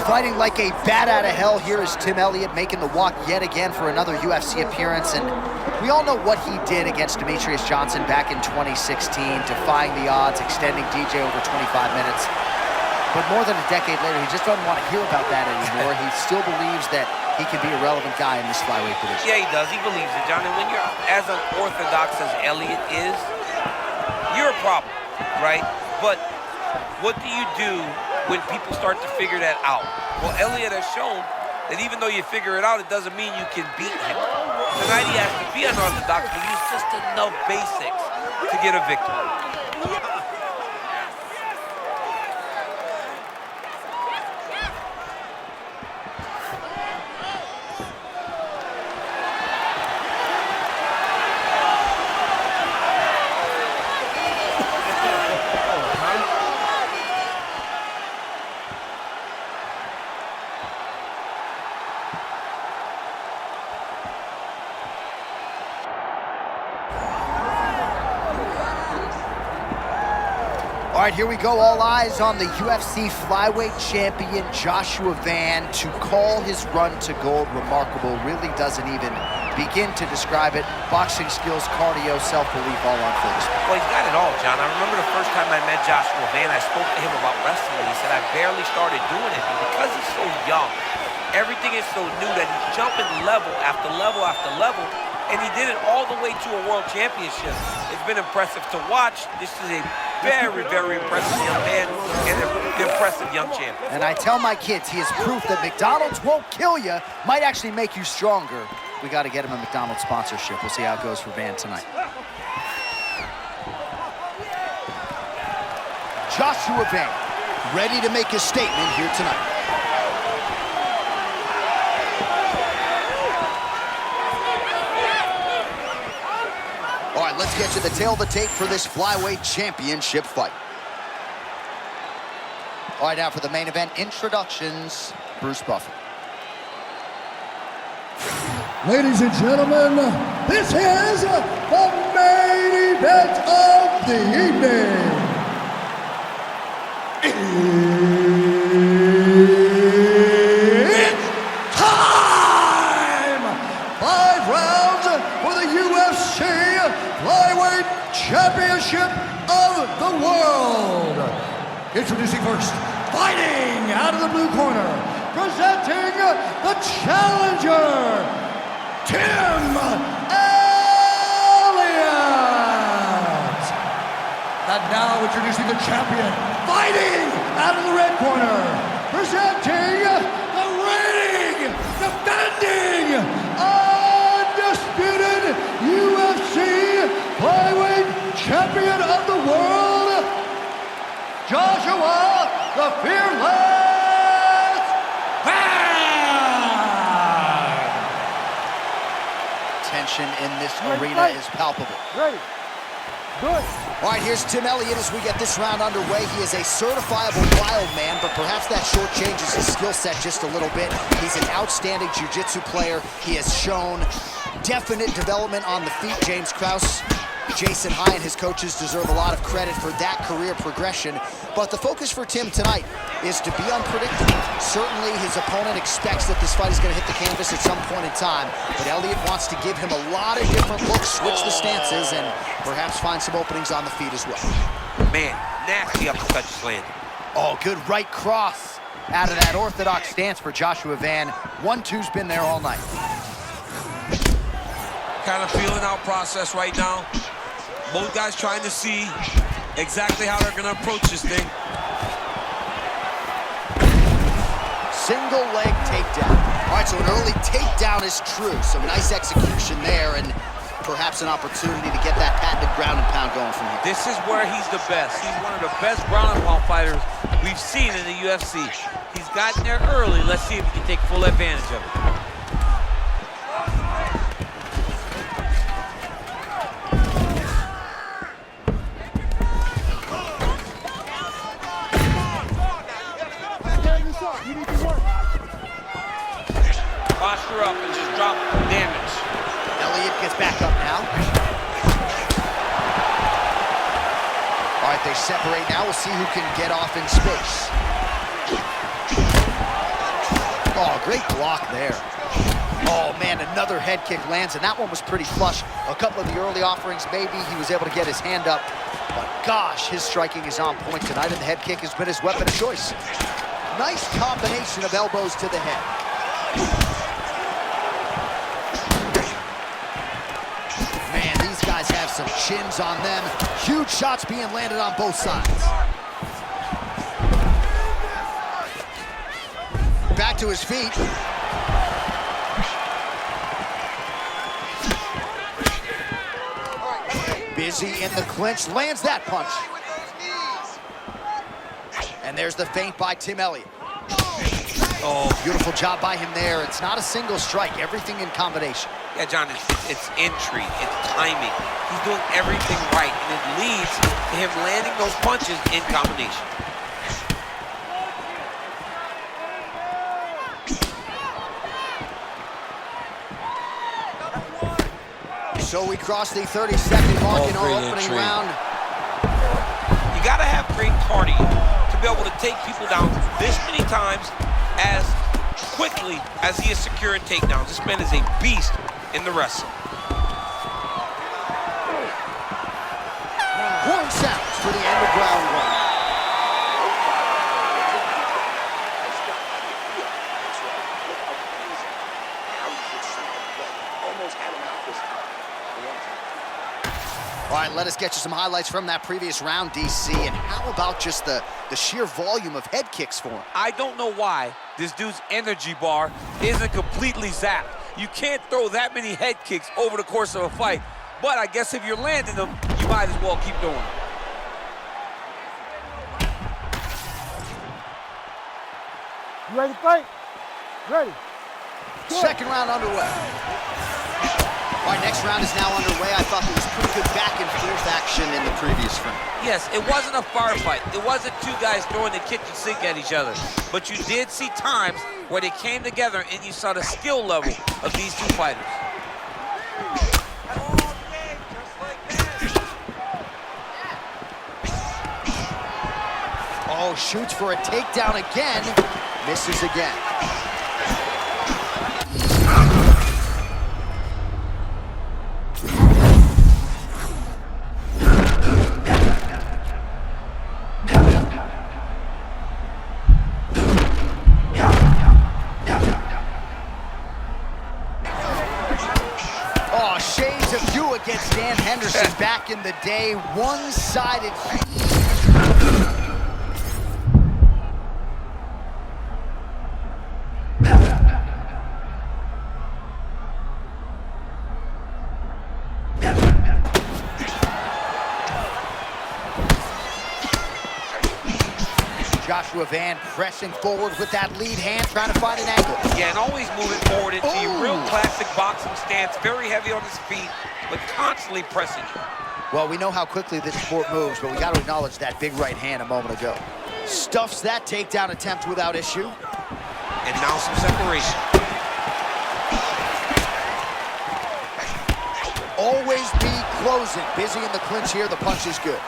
Fighting like a bat out of hell, here is Tim Elliott making the walk yet again for another UFC appearance. And we all know what he did against Demetrius Johnson back in 2016, defying the odds, extending DJ over 25 minutes. But more than a decade later, he just doesn't want to hear about that anymore. He still believes that he can be a relevant guy in this flyweight division. Yeah, he does. He believes it, John. And when you're as unorthodox as Elliott is, you're a problem, right? But what do you do when people start to figure that out? Well, Elliott has shown that even though you figure it out, it doesn't mean you can beat him. Tonight he has to be unorthodox, but use just enough basics to get a victory. All right, here we go. All eyes on the UFC flyweight champion, Joshua Van. To call his run to gold remarkable really doesn't even begin to describe it. Boxing skills, cardio, self-belief, all on full display. Well, he's got it all, John. I remember the first time I met Joshua Van, I spoke to him about wrestling. He said, I barely started doing it. And because he's so young, everything is so new that he's jumping level after level after level. And he did it all the way to a world championship. It's been impressive to watch. This is a very, very impressive young man and an impressive young champion. And I tell my kids, he is proof that McDonald's won't kill you, might actually make you stronger. We got to get him a McDonald's sponsorship. We'll see how it goes for Van tonight. Joshua Van, ready to make his statement here tonight. All right, let's get you the tail of the tape for this flyweight championship fight. All right, now for the main event introductions, Bruce Buffer. Ladies and gentlemen, this is the main event of the evening. It's time! 5 rounds for the UFC Flyweight Championship of the World. Introducing first, fighting out of the blue corner, presenting the challenger, Tim Elliott. And now introducing the champion, fighting out of the red corner, presenting the reigning, defending, undisputed UFC Flyweight Champion of the World, Joshua the Fearless Van. Tension in this arena is palpable. Ready. Good. All right, here's Tim Elliott as we get this round underway. He is a certifiable wild man, but perhaps that shortchanges his skill set just a little bit. He's an outstanding jiu-jitsu player. He has shown definite development on the feet. James Krause, Jason High, and his coaches deserve a lot of credit for that career progression. But the focus for Tim tonight is to be unpredictable. Certainly his opponent expects that this fight is going to hit the canvas at some point in time, but Elliott wants to give him a lot of different looks, switch the stances, and perhaps find some openings on the feet as well. Man, nasty uppercut just landed. Oh, good right cross out of that orthodox stance for Joshua Van. 1-2's been there all night. Kind of feeling out process right now. Both guys trying to see exactly how they're going to approach this thing. Single leg takedown. All right, so an early takedown is true. Some nice execution there, and perhaps an opportunity to get that patented ground and pound going from here. This is where he's the best. He's one of the best ground and pound fighters we've seen in the UFC. He's gotten there early. Let's see if he can take full advantage of it. Posture up and just drop damage. Elliott gets back up now. All right, they separate now. We'll see who can get off in space. Great block there. Oh, man, another head kick lands, and that one was pretty flush. A couple of the early offerings, maybe he was able to get his hand up. But gosh, his striking is on point tonight, and the head kick has been his weapon of choice. Nice combination of elbows to the head. Man, these guys have some chins on them. Huge shots being landed on both sides. Back to his feet. Busy in the clinch, lands that punch. And there's the feint by Tim Elliott. Oh, beautiful job by him there. It's not a single strike, everything in combination. Yeah, John, it's entry, it's timing. He's doing everything right, and it leads to him landing those punches in combination. So we cross the 30-second mark in our opening round. You gotta have great cardio to be able to take people down this many times as quickly as he is securing takedowns. This man is a beast in the wrestling. Horn sounds for the end of round one. All right, let us get you some highlights from that previous round, DC. And how about just the sheer volume of head kicks for him? I don't know why this dude's energy bar isn't completely zapped. You can't throw that many head kicks over the course of a fight. But I guess if you're landing them, you might as well keep doing it. You ready to fight? Ready. Second round underway. All right, next round is now underway. I thought there was pretty good back and forth action in the previous round. Yes, it wasn't a firefight. It wasn't two guys throwing the kitchen sink at each other. But you did see times where they came together and you saw the skill level of these two fighters. Oh, shoots for a takedown again. Misses again. Oh, shades of you against Dan Henderson back in the day. One-sided. Joshua Van pressing forward with that lead hand, trying to find an angle. Yeah, and always moving forward into your real classic boxing stance. Very heavy on his feet, but constantly pressing you. Well, we know how quickly this sport moves, but we got to acknowledge that big right hand a moment ago. Stuffs that takedown attempt without issue. And now some separation. Always be closing. Busy in the clinch here. The punch is good.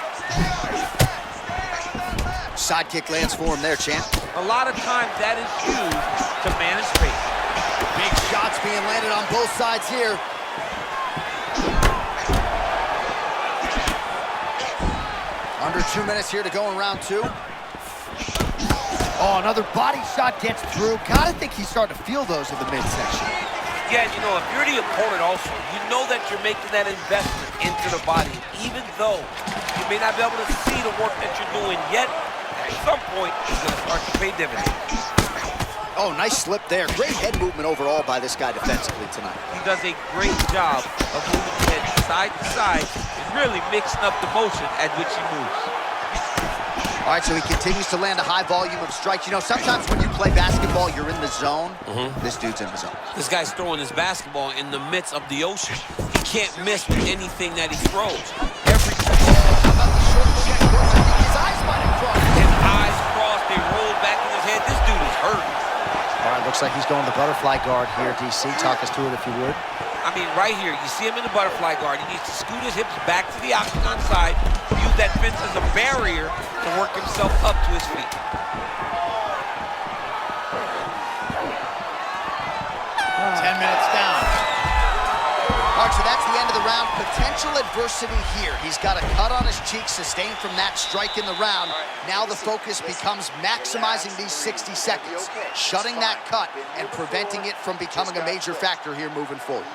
Side kick lands for him there, champ. A lot of times that is used to manage space. Big shots being landed on both sides here. Under 2 minutes here to go in round two. Oh, another body shot gets through. Gotta think he's starting to feel those in the midsection. Yeah, you know, if you're the opponent also, you know that you're making that investment into the body. Even though you may not be able to see the work that you're doing yet, at some point, it's going to start to pay dividends. Oh, nice slip there. Great head movement overall by this guy defensively tonight. He does a great job of moving his head side to side and really mixing up the motion at which he moves. All right, so he continues to land a high volume of strikes. You know, sometimes when you play basketball, you're in the zone. This dude's in the zone. This guy's throwing his basketball in the midst of the ocean. He can't miss with anything that he throws. Every How about the short check? His eyes might have crossed. his eyes crossed, they rolled back in his head. This dude is hurt. All right, looks like he's going the butterfly guard here, DC. Talk us through it if you would. I mean, right here, you see him in the butterfly guard. He needs to scoot his hips back to the octagon side, use that fence as a barrier to work himself up to his feet. Potential adversity here. He's got a cut on his cheek sustained from that strike in the round. Now the focus becomes maximizing these 60 seconds, shutting that cut and preventing it from becoming a major factor here moving forward.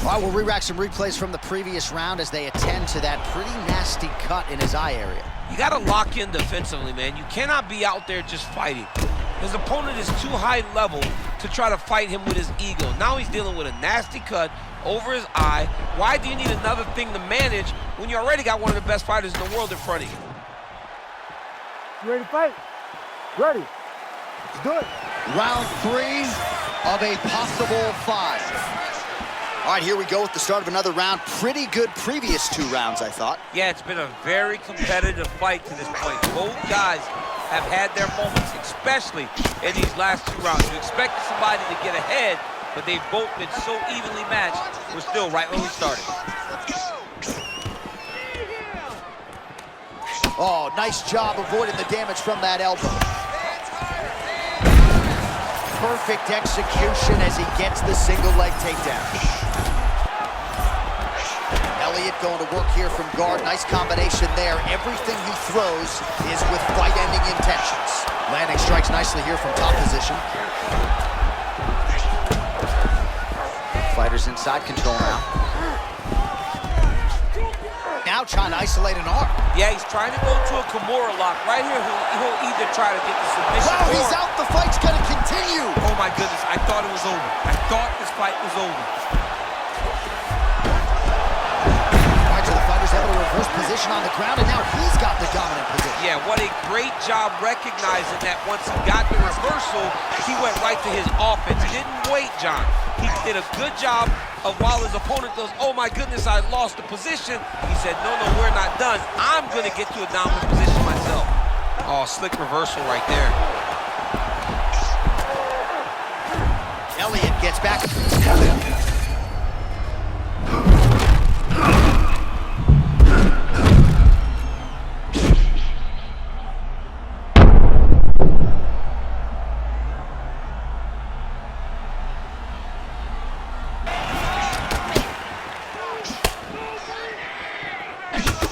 All right, we'll re-rack some replays from the previous round as they attend to that pretty nasty cut in his eye area. You got to lock in defensively, man. You cannot be out there just fighting. His opponent is too high level to try to fight him with his ego. Now he's dealing with a nasty cut over his eye. Why do you need another thing to manage when you already got one of the best fighters in the world in front of you? You ready to fight? Ready. Let's do it. Round 3 of a possible 5. All right, here we go with the start of another round. Pretty good previous 2 rounds, I thought. Yeah, it's been a very competitive fight to this point. Both guys have had their moments, especially in these last 2 rounds. You expected somebody to get ahead, but they've both been so evenly matched. We're still right when we started. Oh, nice job avoiding the damage from that elbow. Perfect execution as he gets the single leg takedown. Elliott going to work here from guard. Nice combination there. Everything he throws is with fight-ending intentions. Landing strikes nicely here from top position. Fighters inside control now. Now trying to isolate an arm. Yeah, he's trying to go to a Kimura lock. Right here, he'll either try to get the submission. Wow, he's out. The fight's going to continue. Oh, my goodness. I thought it was over. I thought this fight was over. All right, so the fighter's able to reverse position on the ground, and now he's got the dominant position. Yeah, what a great job recognizing that once he got the reversal, he went right to his offense. He didn't wait, John. He did a good job of while his opponent goes, oh my goodness, I lost the position. He said, no, we're not done. I'm going to get to a dominant position myself. Oh, slick reversal right there. Elliott gets back.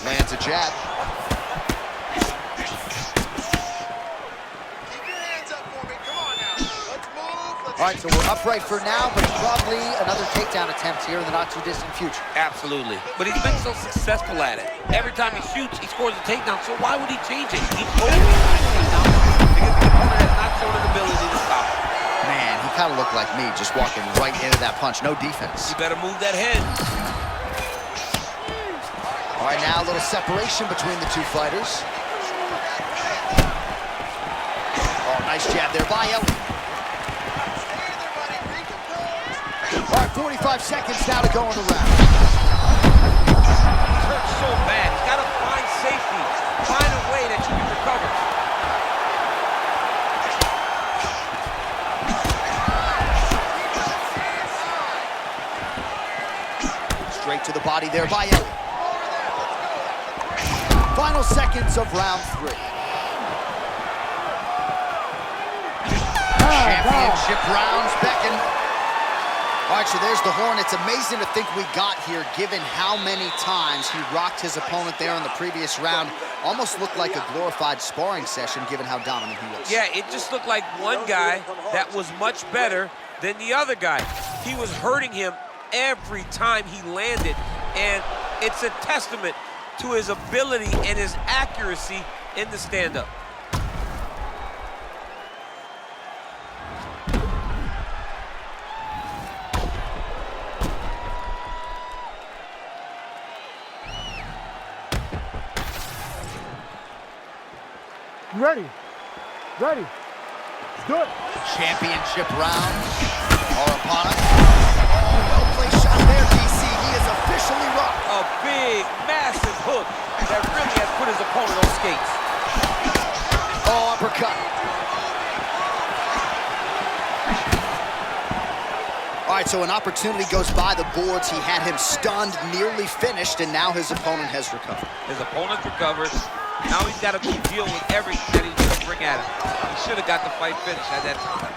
Lands a jab. All right, so we're upright for now, but probably another takedown attempt here in the not-too-distant future. Absolutely. But he's been so successful at it. Every time he shoots, he scores a takedown. So why would he change it? He's always takedown because the opponent has not shown an ability to stop him. Man, he kind of looked like me, just walking right into that punch. No defense. You better move that head. All right, now a little separation between the 2 fighters. Oh, nice jab there by Elliott. All right, 45 seconds now to go in the round. He's hurt so bad. He's got to find safety. Find a way that you can recover. Straight to the body there by Elliott. Final seconds of round 3. Championship rounds beckon. All right, so there's the horn. It's amazing to think we got here, given how many times he rocked his opponent there in the previous round. Almost looked like a glorified sparring session, given how dominant he was. Yeah, it just looked like one guy that was much better than the other guy. He was hurting him every time he landed, and it's a testament to his ability and his accuracy in the stand-up. You ready? Ready. Let's do it. Championship rounds are upon us. Oh, well-placed shot there, DC. He is officially rocked. A big, massive hook that really has put his opponent on skates. Oh, uppercut. All right, so an opportunity goes by the boards. He had him stunned, nearly finished, and now his opponent has recovered. His opponent recovered. Now he's got to deal with everything that he's going to bring at him. He should have got the fight finished at that time.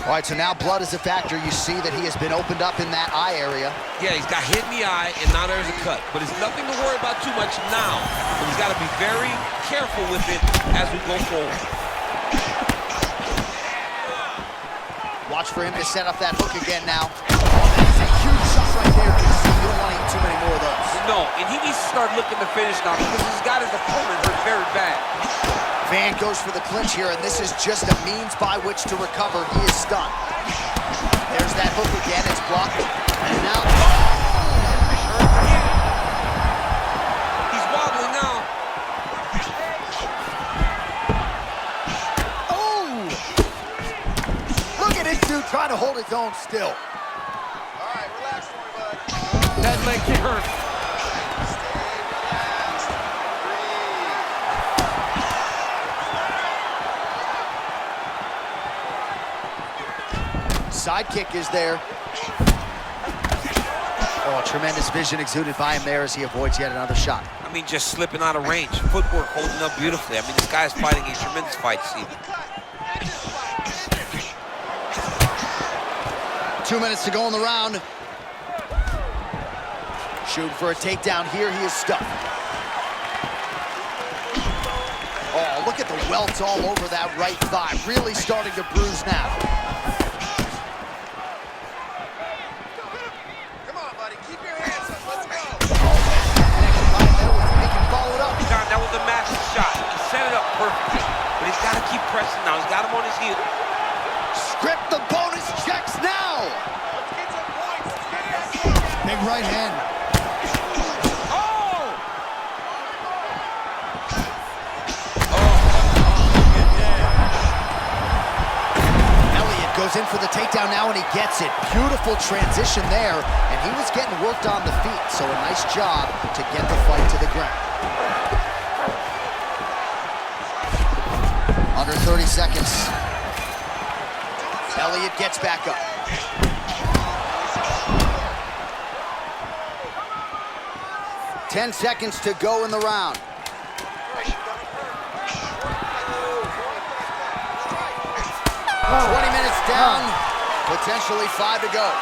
All right, so now blood is a factor. You see that he has been opened up in that eye area. Yeah, he's got hit in the eye, and now there's a cut. But it's nothing to worry about too much now. But he's got to be very careful with it as we go forward. Watch for him to set up that hook again now. Oh, that is a huge shot right there, DC. You don't want to eat too many more of those. No, and he needs to start looking to finish now because he's got his opponent hurt very bad. Van goes for the clinch here, and this is just a means by which to recover. He is stunned. There's that hook again. It's blocked. And now... He's wobbling now. Oh! Look at this dude trying to hold his own still. All right, relax for me, bud. That leg kick hurt. Sidekick is there. Oh, tremendous vision exuded by him there as he avoids yet another shot. I mean, just slipping out of range. Footwork holding up beautifully. I mean, this guy's fighting a tremendous fight, Steve. 2 minutes to go in the round. Shooting for a takedown here. He is stuck. Oh, look at the welts all over that right thigh. Really starting to bruise now. That was a massive shot. He set it up perfectly, but he's got to keep pressing now. He's got him on his heel. Script the bonus checks now. Let's get some points. Big right hand. Oh! Elliott goes in for the takedown now, and he gets it. Beautiful transition there, and he was getting worked on the feet, so a nice job to get the fight to the ground. Under 30 seconds. Elliott gets back up. Ten seconds to go in the round. 20 minutes down, potentially 5 to go.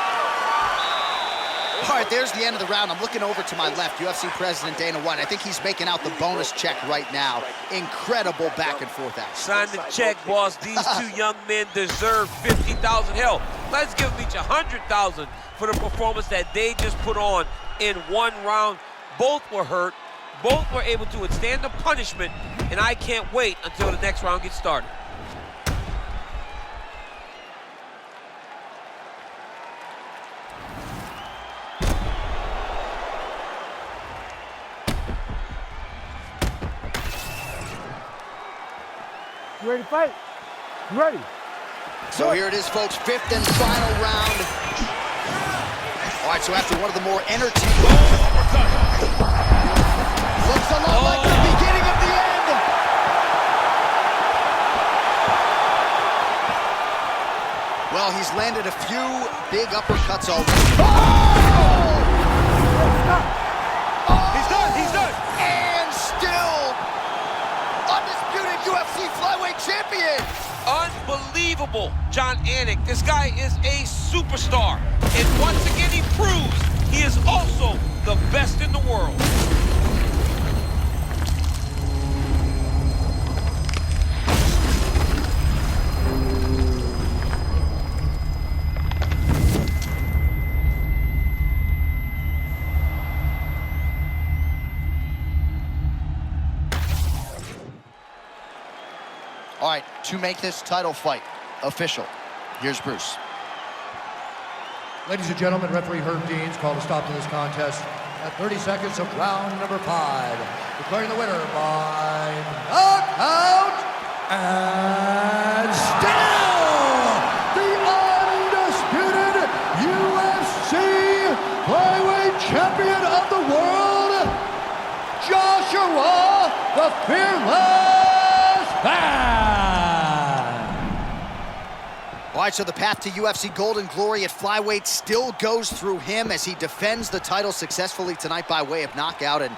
All right, there's the end of the round. I'm looking over to my left, UFC President Dana White. I think he's making out the bonus check right now. Incredible back and forth action. Sign the check, boss. These two young men deserve $50,000. Hell, let's give them each $100,000 for the performance that they just put on in one round. Both were hurt. Both were able to withstand the punishment, and I can't wait until the next round gets started. You ready to fight? You ready? So here it is, folks, fifth and final round. All right, so after one of the more entertaining... Looks a lot like the beginning of the end. Well, he's landed a few big uppercuts already. He's done, he's done. And still undisputed UFC flyweight champion. Unbelievable, John Anik. This guy is a superstar. And once again, he proves he is also the best in the world. All right, to make this title fight official, here's Bruce. Ladies and gentlemen, referee Herb Deans called a stop to this contest at 30 seconds of round number 5. Declaring the winner by knockout and still the undisputed UFC flyweight champion of the world, Joshua the Fearless Man. All right, so the path to UFC Golden Glory at flyweight still goes through him as he defends the title successfully tonight by way of knockout. And